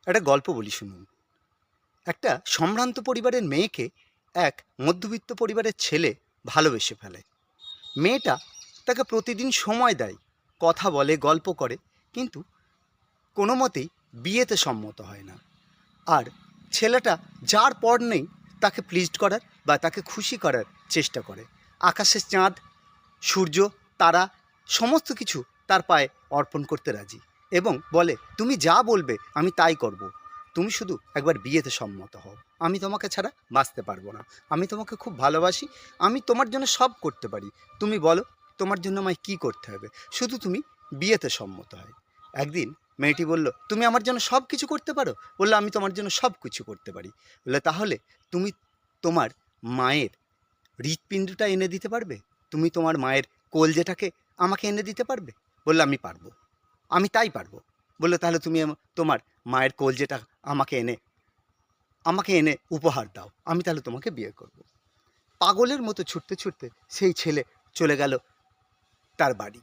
একটা গল্প বলি শুনুন। একটা সম্ভ্রান্ত পরিবারের মেয়েকে এক মধ্যবিত্ত পরিবারের ছেলে ভালোবেসে ফেলে। মেয়েটা তাকে প্রতিদিন সময় দেয়, কথা বলে, গল্প করে, কিন্তু কোনো মতেই বিয়েতে সম্মত হয় না। আর ছেলেটা যার পর নেই তাকে প্লিজড করার বা তাকে খুশি করার চেষ্টা করে। আকাশের চাঁদ, সূর্য, তারা সমস্ত কিছু তার পায়ে অর্পণ করতে রাজি এবং বলে, তুমি যা বলবে আমি তাই করব, তুমি শুধু একবার বিয়েতে সম্মত হও। আমি তোমাকে ছাড়া বাঁচতে পারবো না, আমি তোমাকে খুব ভালোবাসি, আমি তোমার জন্য সব করতে পারি, তুমি বলো তোমার জন্য আমায় কী করতে হবে, শুধু তুমি বিয়েতে সম্মত হয়। একদিন মেয়েটি বলল, তুমি আমার জন্য সব কিছু করতে পারো? বললো, আমি তোমার জন্য সব কিছু করতে পারি। বললো, তাহলে তুমি তোমার মায়ের হৃৎপিণ্ডটা এনে দিতে পারবে? তুমি তোমার মায়ের কলজেটাকে আমাকে এনে দিতে পারবে? বললো, আমি পারবো, আমি তাই পারবো। বললো, তাহলে তুমি তোমার মায়ের কলজেটা আমাকে এনে উপহার দাও, আমি তাহলে তোমাকে বিয়ে করব। পাগলের মতো ছুটতে ছুটতে সেই ছেলে চলে গেল তার বাড়ি।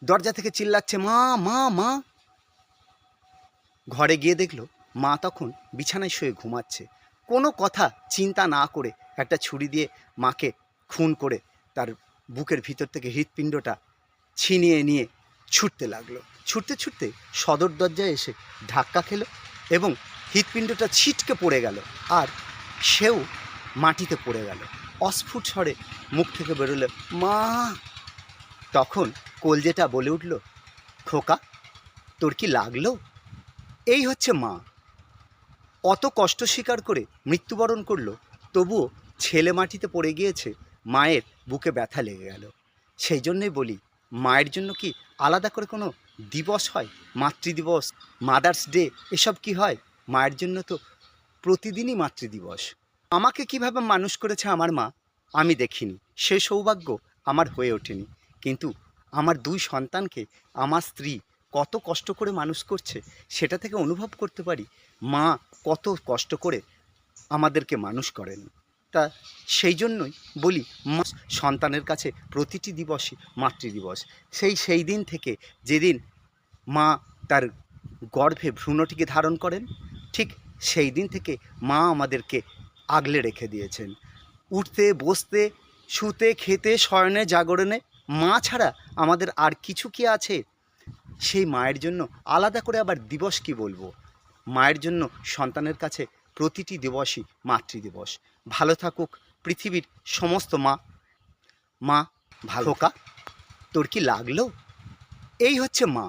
দরজা থেকে চিল্লাচ্ছে, মা মা মা। ঘরে গিয়ে দেখলো মা তখন বিছানায় শুয়ে ঘুমাচ্ছে। কোনো কথা চিন্তা না করে একটা ছুরি দিয়ে মাকে খুন করে তার বুকের ভিতর থেকে হৃৎপিণ্ডটা ছিনিয়ে নিয়ে ছুটতে লাগলো। ছুটতে ছুটতে সদর দরজায় এসে ধাক্কা খেলো এবং হৃৎপিণ্ডটা ছিটকে পড়ে গেল, আর সেও মাটিতে পড়ে গেল। অস্ফুট স্বরে মুখ থেকে বেরোলো, মা। তখন কলজেটা বলে উঠল, খোকা, তোর কি লাগলো? এই হচ্ছে মা। অত কষ্ট স্বীকার করে মৃত্যুবরণ করলো, তবুও ছেলে মাটিতে পড়ে গিয়েছে, মায়ের বুকে ব্যথা লেগে গেল। সেই জন্যই বলি, মায়ের জন্য কি আলাদা করে কোনো দিবস হয়? মাতৃদিবস, মাদার্স ডে, এসব কি হয়? মায়ের জন্য তো প্রতিদিনই মাতৃদিবস। আমাকে কিভাবে মানুষ করেছে আমার মা আমি দেখিনি, সে সৌভাগ্য আমার হয়ে ওঠেনি, কিন্তু আমার দুই সন্তানকে আমার স্ত্রী কত কষ্ট করে মানুষ করছে সেটা থেকে অনুভব করতে পারি মা কত কষ্ট করে আমাদেরকে মানুষ করেন। তা সেই জন্যই বলি, সন্তানের কাছে প্রতিটি দিবসই মাতৃদিবস। সেই দিন থেকে যেদিন মা তার গর্ভে ভ্রূণটিকে ধারণ করেন, ঠিক সেই দিন থেকে মা আমাদেরকে আগলে রেখে দিয়েছেন। উঠতে, বসতে, শুতে, খেতে, শয়নে, জাগরণে মা ছাড়া আমাদের আর কিছু কি আছে? সেই মায়ের জন্য আলাদা করে আবার দিবস কি বলবো? মায়ের জন্য সন্তানের কাছে প্রতিটি দিবসই মাতৃদিবস। ভালো থাকুক পৃথিবীর সমস্ত মা। মা ভালো। খোকা, তোর কি লাগলো? এই হচ্ছে মা।